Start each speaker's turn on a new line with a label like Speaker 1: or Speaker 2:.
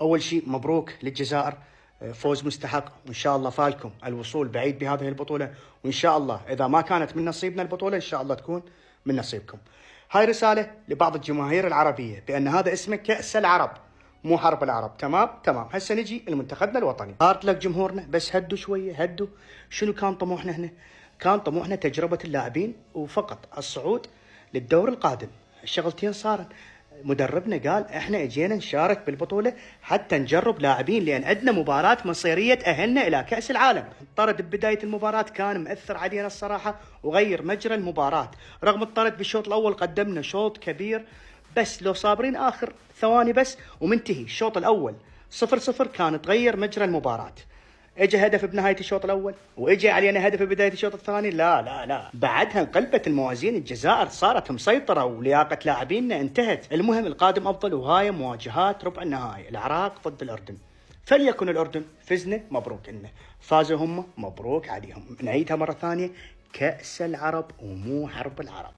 Speaker 1: أول شيء مبروك للجزائر، فوز مستحق، وإن شاء الله فالكم الوصول بعيد بهذه البطولة، وإن شاء الله إذا ما كانت من نصيبنا البطولة إن شاء الله تكون من نصيبكم. هاي رسالة لبعض الجماهير العربية بأن هذا اسمه كأس العرب مو حرب العرب. تمام. هسه نجي لمنتخبنا الوطني. هارت لك جمهورنا، بس هدوا شوية هدوا. شنو كان طموحنا هنا؟ كان طموحنا تجربة اللاعبين وفقط الصعود للدور القادم. الشغلتين صارت. مدربنا قال احنا اجينا نشارك بالبطولة حتى نجرب لاعبين، لان عندنا مباراة مصيرية تأهلنا الى كأس العالم. الطرد ببداية المباراة كان مؤثر علينا الصراحة وغير مجرى المباراة. رغم الطرد بالشوط الاول قدمنا شوط كبير، بس لو صابرين اخر ثواني بس ومنتهي الشوط الاول 0-0 كان تغير مجرى المباراة. اجى هدف بنهاية الشوط الاول واجى علينا هدف ببداية الشوط الثاني. لا بعدها انقلبت الموازين، الجزائر صارت مسيطرة ولياقة لاعبيننا انتهت. المهم القادم افضل، وهاي مواجهات ربع النهائي، العراق ضد الاردن. فليكن الاردن فزنا مبروك لنا، فازوا هم مبروك عليهم. نعيدها مرة ثانية، كأس العرب ومو حرب العرب.